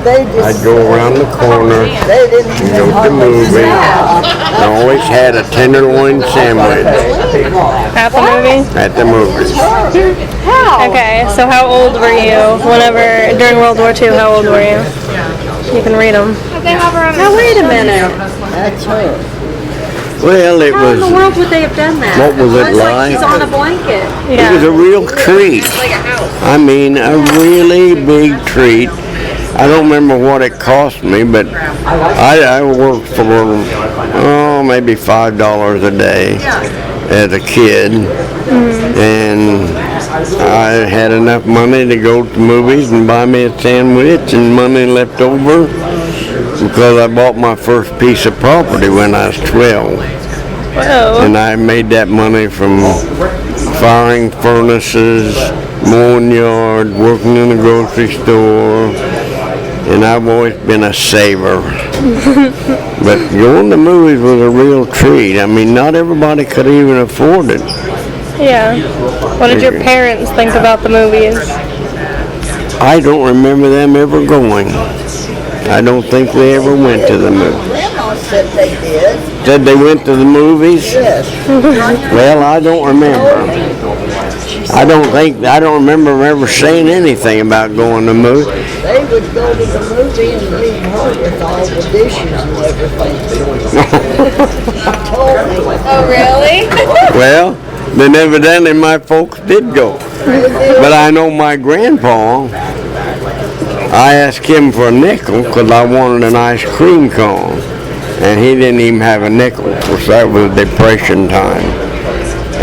I'd go around the corner and go to the movie. I always had a tenderloin sandwich At the movie? at the movies. Okay, so how old were you during World War II, how old were you? You can read them. Now wait a minute. That's her. Well, it How in the was, world would they have done that? what was it It's like like? she's on a blanket. It was a real treat. I mean, a really big treat. I don't remember what it cost me, but I worked for, maybe $5 a day as a kid. And I had enough money to go to movies and buy me a sandwich and money left over because I bought my first piece of property when I was 12. Whoa. And I made that money from firing furnaces, mowing yard, working in a grocery store, and I've always been a saver. But going to movies was a real treat. I mean, not everybody could even afford it. Yeah. What did your parents think about the movies? I don't remember them ever going. I don't think they ever went to the movies. Grandma said they did. Said they went to the movies? Yes. Well, I don't remember. I don't remember ever saying anything about going to movies. They would go to the movie and leave her with all the dishes and everything. Told me. Oh, really? Well, then evidently my folks did go. But I know my grandpa, I asked him for a nickel because I wanted an ice cream cone. And he didn't even have a nickel. Of course, that was Depression time.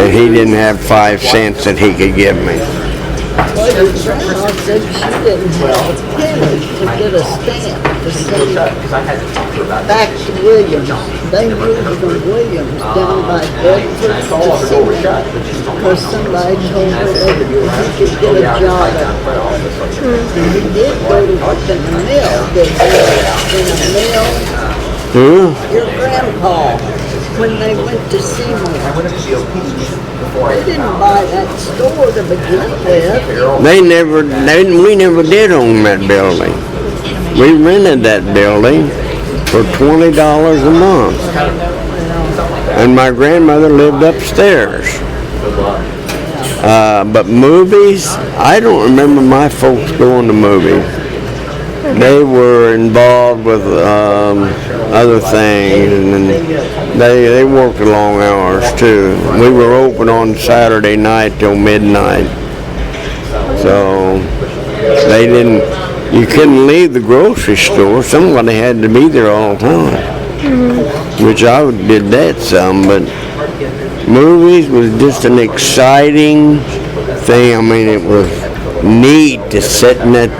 And he didn't have 5 cents that he could give me. Well, your grandma said she didn't have a penny to get a stamp to send back to Williams. They moved from Williams down by Bedford to Seymour because somebody told her that he could get a job at And he did go to work in the mill. Did he in a mill? Who? Your grandpa, when they went to Seymour. They didn't buy that store to begin with. We never did own that building. We rented that building for $20 a month. And my grandmother lived upstairs. But movies, I don't remember my folks going to movies. They were involved with other things, and they worked long hours too. We were open on Saturday night till midnight, so they didn't. You couldn't leave the grocery store. Somebody had to be there all the time, which I did that some. But movies was just an exciting thing. I mean, it was neat to sit in that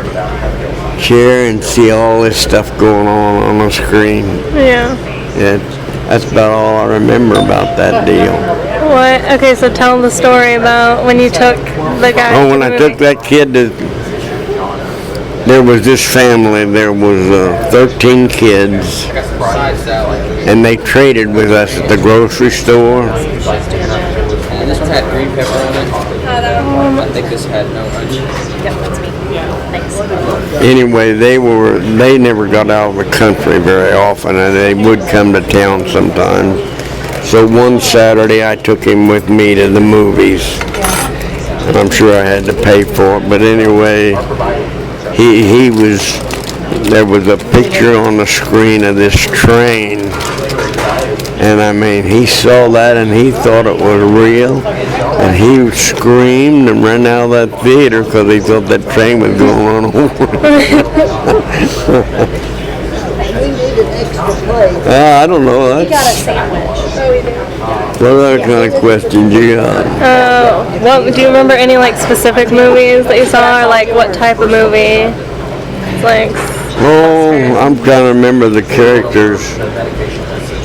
chair and see all this stuff going on the screen. Yeah. That's about all I remember about that deal. What? Okay, so tell the story about when you took the guy. Oh, when I took that kid there was this family, there was 13 kids, and they traded with us at the grocery store. And this one had green pepper on it. I think this had no onion. Yep, that's me. Thanks. Anyway, they never got out of the country very often, and they would come to town sometimes. So one Saturday I took him with me to the movies, and I'm sure I had to pay for it. But anyway, there was a picture on the screen of this train, and I mean, he saw that and he thought it was real, and he screamed and ran out of that theater because he thought that train was going to run over. We need an extra plate. I don't know. We got a sandwich. Oh, we do. What other kind of questions you got? Well, do you remember any like specific movies that you saw, or like what type of movie? Like. Oh, I'm trying to remember the characters.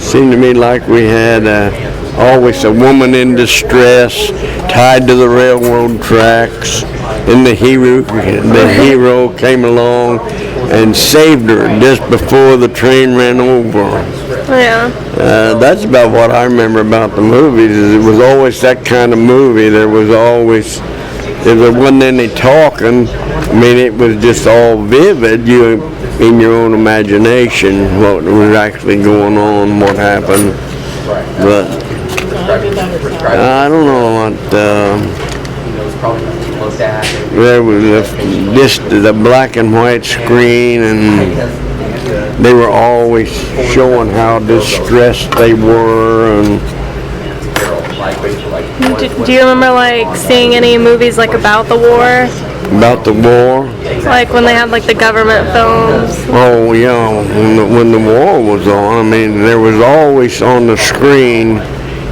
Seemed to me like we had always a woman in distress tied to the railroad tracks, and the hero came along and saved her just before the train ran over her. Yeah. That's about what I remember about the movies. It was always that kind of movie. There was always there wasn't any talking. I mean, it was just all vivid. You in your own imagination what was actually going on, what happened. But I don't know what. There was just the black and white screen, and they were always showing how distressed they were. And Do you remember like seeing any movies like about the war? about the war. Like when they had like the government films? Oh yeah, when the war was on, I mean, there was always on the screen.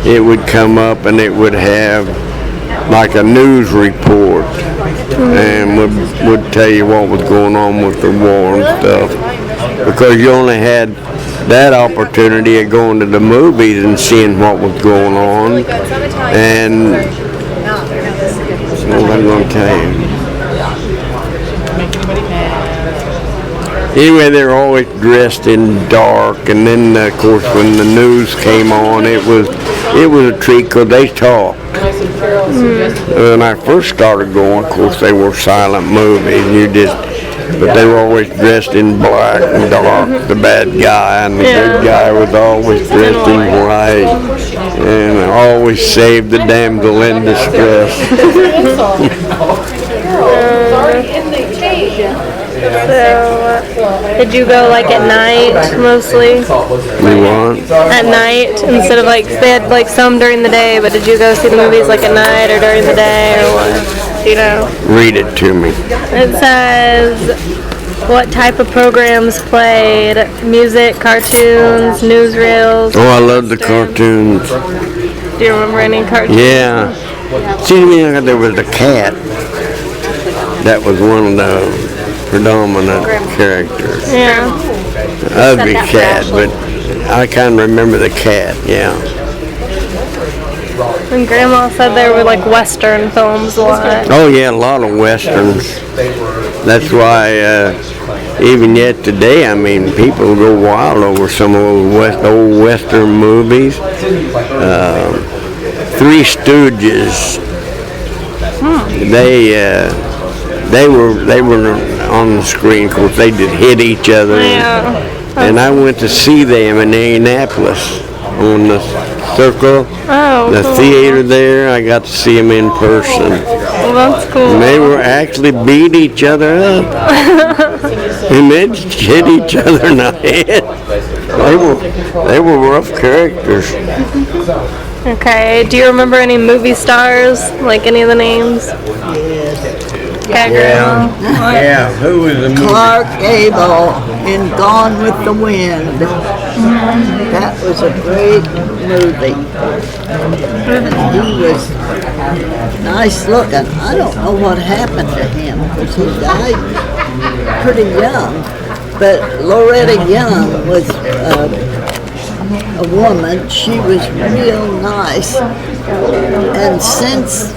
It would come up and it would have like a news report, and would tell you what was going on with the war and stuff. Because you only had that opportunity of going to the movies and seeing what was going on. And what I'm going to tell you. Anyway, they were always dressed in dark, and then of course when the news came on, it was a treat because they talked. When I first started going, of course they were silent movies. But they were always dressed in black and dark, the bad guy, and the good guy was always dressed in white, and always saved the damsel in distress. So, did you go like at night mostly? You want? At night instead of like they had like some during the day, but did you go see the movies like at night or during the day or what? Do you know? Read it to me. It says what type of programs played: music, cartoons, newsreels. Oh, I love the cartoons. Do you remember any cartoons? Yeah. See, there was the cat. That was one of the predominant characters. Yeah. Ugly cat, but I kind of remember the cat, yeah. And Grandma said there were like Western films a lot. Oh yeah, a lot of Westerns. That's why even yet today, I mean, people go wild over some of those old Western movies. Three Stooges. They were on the screen. Of course, they did hit each other. Yeah. And I went to see them in Indianapolis on the Circle, the theater there. I got to see them in person. Well, that's cool. And they were actually beat each other up. And they'd hit each other in the head. They were rough characters. Okay. Do you remember any movie stars? Like any of the names? Yeah. Who was the movie? Clark Gable in Gone with the Wind. That was a great movie. He was nice looking. I don't know what happened to him because he died pretty young. But Loretta Young was a woman. She was real nice. And since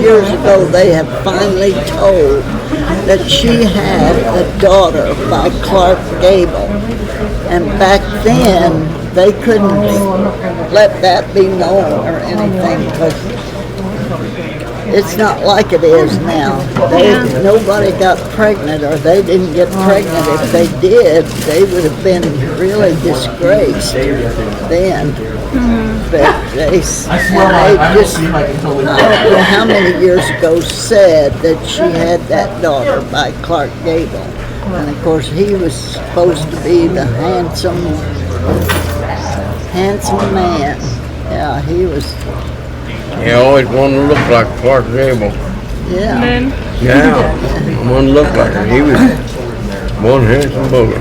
years ago, they have finally told that she had a daughter by Clark Gable. And back then, they couldn't let that be known or anything because it's not like it is now. Nobody got pregnant, or they didn't get pregnant. If they did, they would have been really disgraced then. But they just, I don't know how many years ago, said that she had that daughter by Clark Gable. And of course, he was supposed to be the handsome man. Yeah, he was. He always wanted to look like Clark Gable. Yeah. Yeah, one looked like him. He was one handsome booger.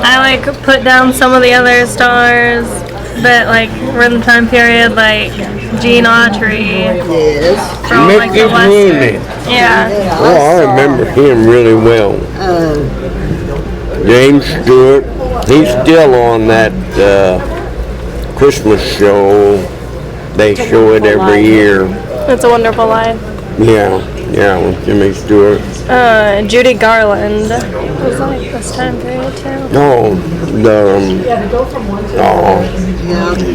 I like put down some of the other stars that like were in the time period, like Gene Autry Yes. from like the Mickey Western. Yeah. Oh, I remember him really well. James Stewart. He's still on that Christmas show. They show it every year. It's a Wonderful Life. Yeah, with Jimmy Stewart. Judy Garland was like this time period too. No,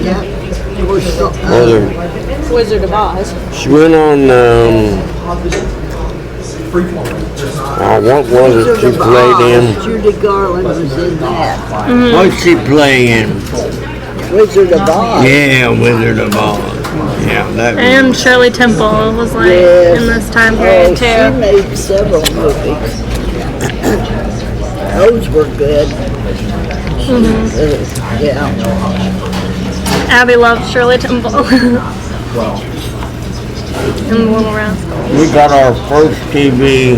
Yeah. Mother, Wizard of Oz. she went on, what was it she Wizard of played in? Oz. Judy Garland was in that. What'd she play in? Wizard of Oz. Yeah, Wizard of Oz. Yeah, that And Shirley Temple was like Yes. in this time Oh, period she too. made several movies. Those were good. Yeah. Abby loved Shirley Temple. And the Little Rascal. we got our first TV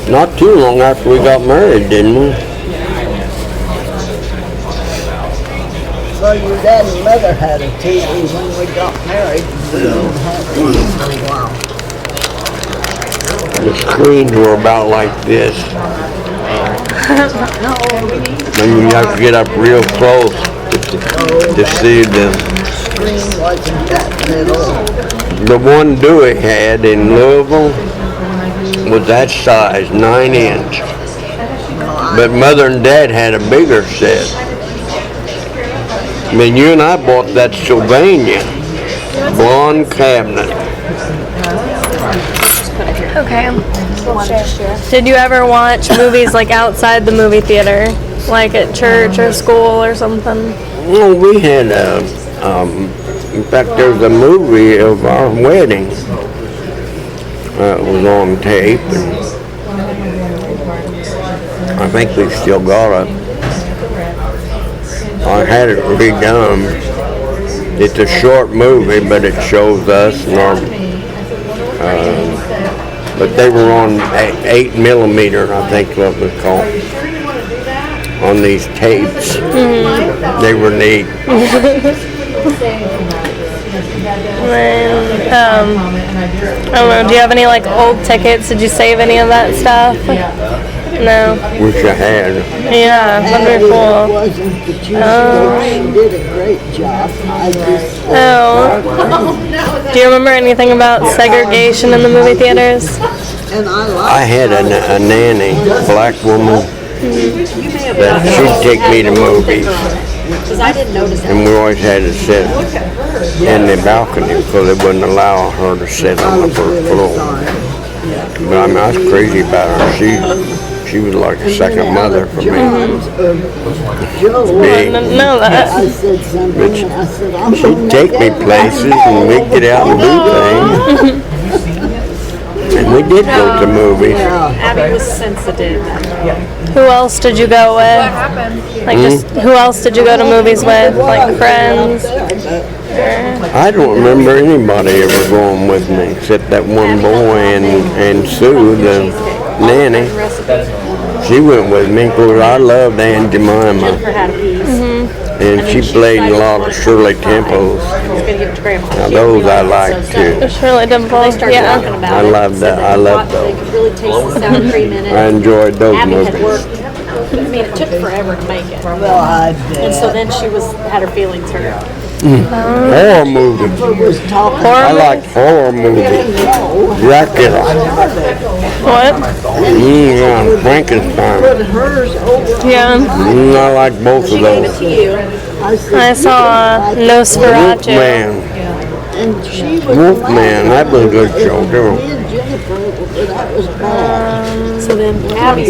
not too long after we got married, didn't we? Well, your dad and mother had a TV when we got married. We didn't have it for a while. The screens were about like this. And you have to get up real close to see them. Screen wasn't that little. The one Dewey had in Louisville was that size, 9-inch. But Mother and Dad had a bigger set. I mean, you and I bought that Sylvania blonde cabinet. Okay. Did you ever watch movies like outside the movie theater? Like at church or school or something? Well, we had in fact, there's a movie of our wedding. It was on tape, and I think we've still got it. I had it redone. It's a short movie, but it shows us and our. But they were on 8mm, I think what it was called, on these tapes. They were neat. And, I don't know, do you have any like old tickets? Did you save any of that stuff? No. Wish I had. Yeah, Abby wonderful. wasn't, but she did a great job. I just, Oh. Do you remember anything about segregation in the movie theaters? and I I like had a nanny, a black woman, that she'd take me to movies. And we always had to sit in the balcony because they wouldn't allow her to sit on the first floor. But I mean, I was crazy about her. She was like a second mother for me. Joe. I Big. didn't know that. I said something, and I said, I'm She'd gonna take make me that places happen. and we'd get out and do things. And we did go to movies. Abby was sensitive. Who else did you go with? Like just who else did you go to movies with? Like friends? I don't remember anybody ever going with me except that one boy and Sue, the nanny. She went with me because I loved Aunt Jemima. And she played in a lot of Shirley Temples. Now those I like too. Shirley Temple. Yeah. I love that. I love those. Really taste the sour cream in it. I enjoyed those Abby had movies. worked. I mean, it took forever to make it. Well, I And so bet. then she had her feelings hurt. Horror movies. Who was talking I like horror movies. Dracula. What? Frankenstein. hers over. Yeah. I like both of those. To you. I said, I saw Nosferatu. Wolfman. and she was Wolfman, that was a good show Me too. and Jennifer, that was bad. So then Abby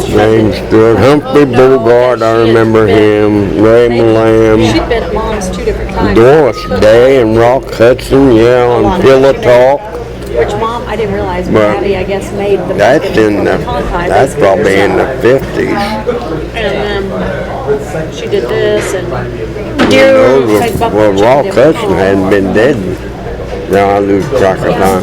James Stewart, Humphrey Bogart, I remember him. Raymond Lamb, she'd been at Mom's 2 different times. Doris Day, and Rock Hudson, yeah, and Pillow Talk. Which Mom, I didn't realize, but But Abby, I guess, made the. That's in the, that's probably in the 50s. And then she did this and. Those were, well, Rock Hudson hadn't been dead. Now I lose track of time.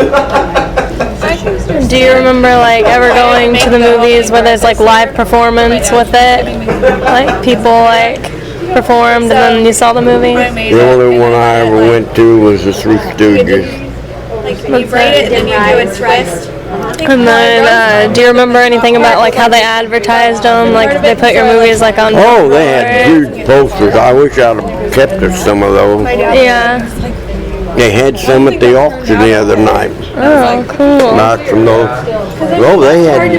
Do you remember like ever going to the movies where there's like live performance with it? Like people like performed and then you saw the movie? The only one I ever went to was the Three Stooges. You braid it and then you do a twist. And then, do you remember anything about like how they advertised them? Like they put your movies like on. Oh, they had huge posters. I wish I'd have kept some of those. Yeah. They had some at the auction the other night. Oh, cool. Not from those. Oh, they had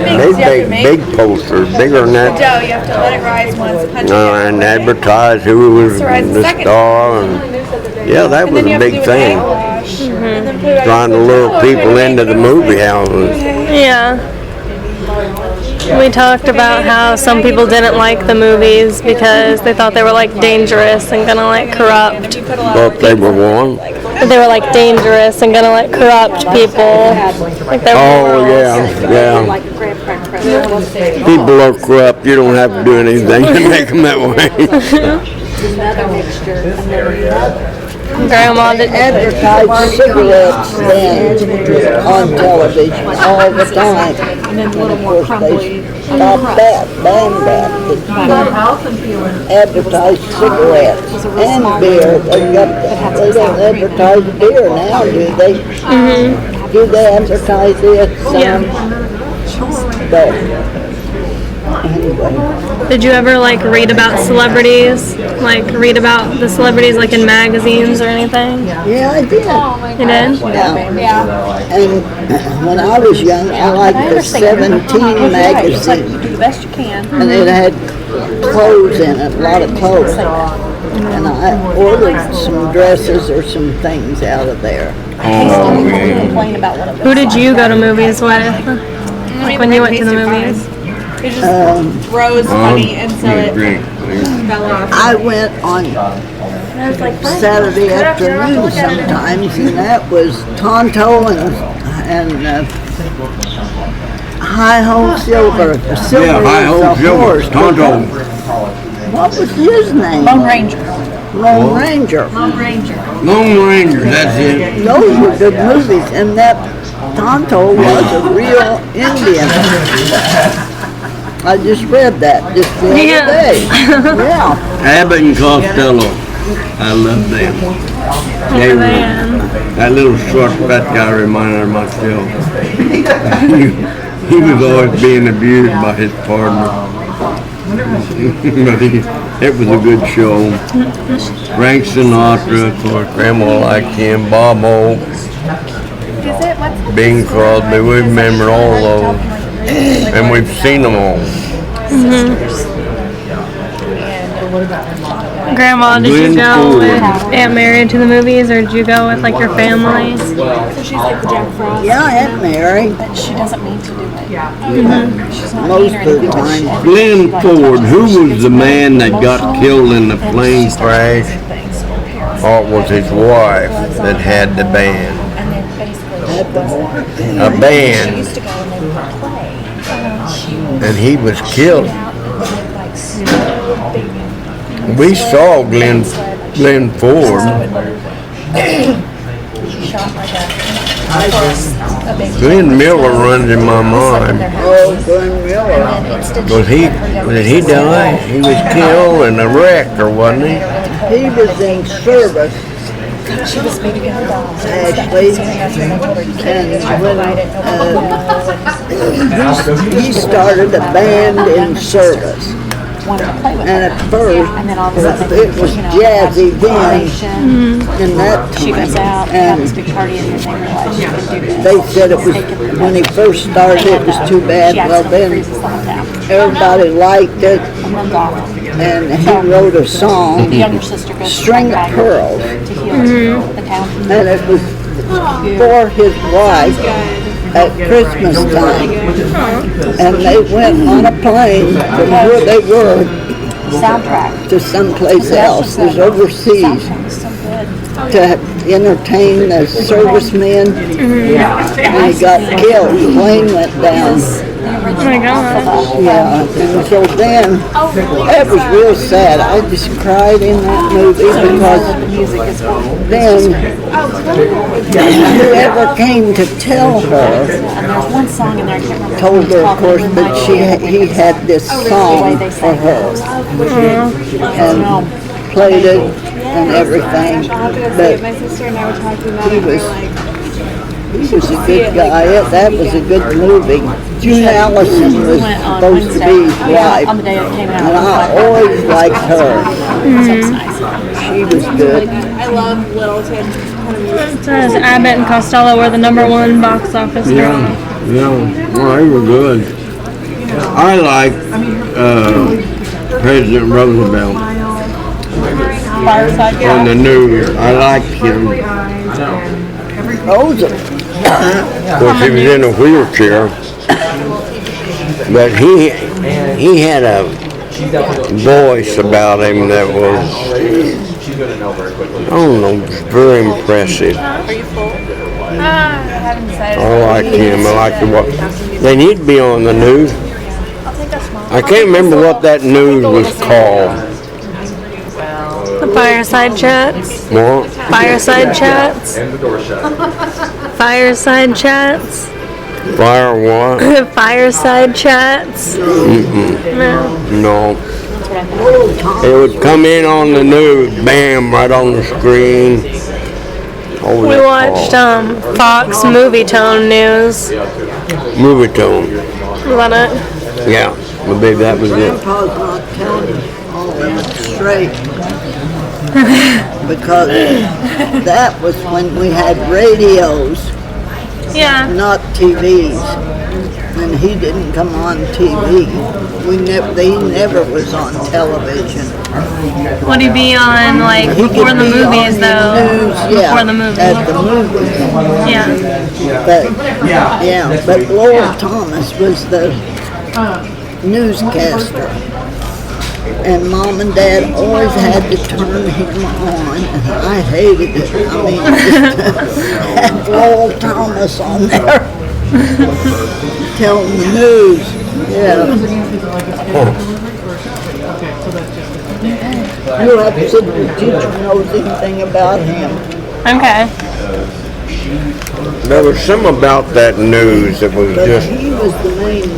big posters, bigger than that. Dough, you have to let it rise once, punch it in. And advertise who was Rise the the second. star. And, yeah, that And was then you a have to big do an thing. egg wash, and then put it on Trying to your lure jello, people trying to into make the it movie houses. Yeah. We talked about how some people didn't like the movies because they thought they were like dangerous and gonna like corrupt. Thought they were one. They were like dangerous and gonna like corrupt people. Like they were Oh, morals. yeah. Like a graham cracker crust. People are corrupt. You don't have to do anything to make them that way. Another mixture, and then another. Grandma did. Advertised cigarettes then on television all the time. And then a little Of more course, crumbly. they stopped that, banned that. Advertised cigarettes and beer. They don't advertise beer now, do they? Do they advertise it? Yeah. But anyway. Did you ever like read about celebrities? Like read about the celebrities like in magazines or anything? Yeah, I did. You did? Yeah. And when I was young, I liked the 17 magazine. You do the best you can. And it had clothes in it, a lot of clothes. And I ordered some dresses or some things out of there. Complain about what it Who did you go to movies with? Like when you went to the movies? It just rose funny, and so it fell off. I went on Saturday afternoon sometimes, and that was Tonto and Hi-Ho Silver. Silver was a horse. Tonto. What was his name? Lone Ranger. Lone Ranger. Lone Ranger. Lone Ranger, that's it. Those were good movies, and that Tonto was a real Indian. I just read that just the other Yeah. day. Yeah. Abbott and Costello. I love them. They were, that little short fat guy reminded of myself. He was always being abused by his partner. But it was a good show. Frank Sinatra, of course, Grandma liked him, Bob Hope, Bing Crosby, we remember all those. And we've seen them all. Grandma, did you Glenn go Ford. with Aunt Mary to the movies, or did you go with like your family? So she's like the Jack Frost. Yeah, Aunt Mary, But she doesn't mean to do it. She's not most mean or of the anything, but time. Glenn Ford, who was the man that got killed in the plane crash? Or it was his wife that had the band? And then basically A band, used to go and they would play. and he was killed. Like We saw Glenn Ford. shot like a big Glenn Miller runs in my mind. Oh, Glenn Miller. Did he die? He was killed in a wreck, or wasn't he? He was in service, She was meeting her dogs. actually. And when he started a band in service. Wanted to play with And her. at first, And then all of a sudden, it was jazzy then operation. in that She goes time. out, have this And big party, and then they realize she can do this. they said it was, when he first started, it was too bad. She Well, accidentally then freezes the whole town. everybody liked it, And runs off. and he wrote a song, The younger sister goes String of Pearls, to heal the town. and it was for his wife at Christmas time. And they went on a plane from where they were Soundtrack. to someplace else. It was overseas Soundtrack is so good. to entertain the servicemen. And he got killed. The plane went down. Oh my God. Yeah, and so then, that was real sad. I just cried in that movie because The music is good. then whoever came to tell her And there's one song in there, I can't remember. told her, of course, Called that he had this song for her and played it and everything. But My sister and I were talking about he it. was a good guy. That was a good movie. June Allison was Went on supposed to be his Wednesday. On the wife, day it came out. and I always liked her. So it's nice. She was good. I love Littleton. It says Abbott and Costello were the #1 box office draw. Yeah, well, they were good. I like President Roosevelt Fireside. on the news. I liked him. Roosevelt. Of course, he was in a wheelchair, but he had a voice about him that was, I don't know, very impressive. I liked him. I liked the what. They need to be on the news. I can't remember what that news was called. The fireside chats. What? Fireside chats. Fireside chats. Fire what? Fireside chats. No. No. It would come in on the news, bam, right on the screen. What was We it watched called? Fox Movie Tone News. Movie Tone. Was that it? Yeah, I believe that was it. Grandpa's not telling all of it straight. Because that was when we had radios, Yeah. not TVs. And he didn't come on TV. He never was on television. Would he be on like He before could the be movies on though? the news, yeah, Before the movies. at the movies. Yeah. But Lowell Thomas was the newscaster. And Mom and Dad always had to turn him on, and I hated it. I mean, had Lowell Thomas on there telling the news. Yeah. You'll have to see if the teacher knows anything about him. Okay. There was some about that news that was But just, he was the main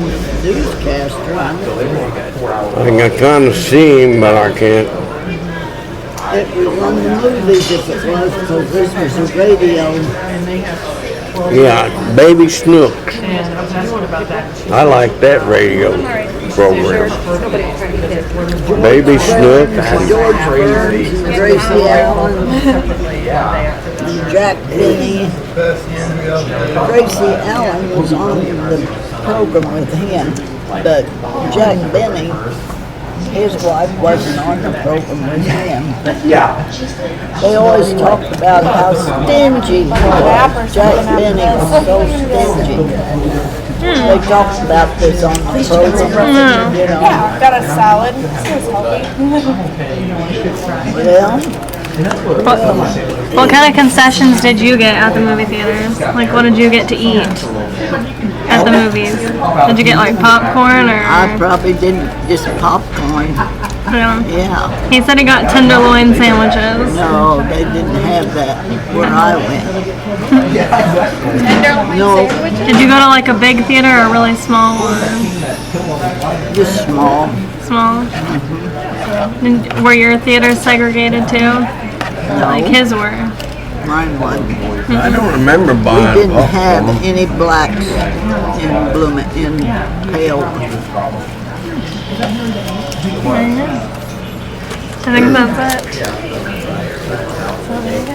newscaster. I can kind of see him, but I can't. It was on the movies if it was, because this was a radio. Yeah, Baby Snooks. I like that radio program. Baby Snooks. George Burns and Gracie Allen and Jack Benny. Gracie Allen was on the program with him, but Jack Benny, his wife wasn't on the program with him. They always talked about how stingy he was. Jack Benny was so stingy. They talked about this on the program, you know. Yeah, got a salad. This is healthy. Well, What kind of concessions did you get at the movie theaters? Like, what did you get to eat at the movies? Did you get like popcorn or? I probably didn't, just popcorn. Yeah. Yeah. He said he got tenderloin sandwiches. No, they didn't have that where I went. No, Did you go to like a big theater or a really small one? just small. Small. Were your theaters segregated too? Like his were. Mine wasn't. I don't remember We buying didn't have popcorn. any blacks in Bloomington, in Hale. I think that's it. So there you go.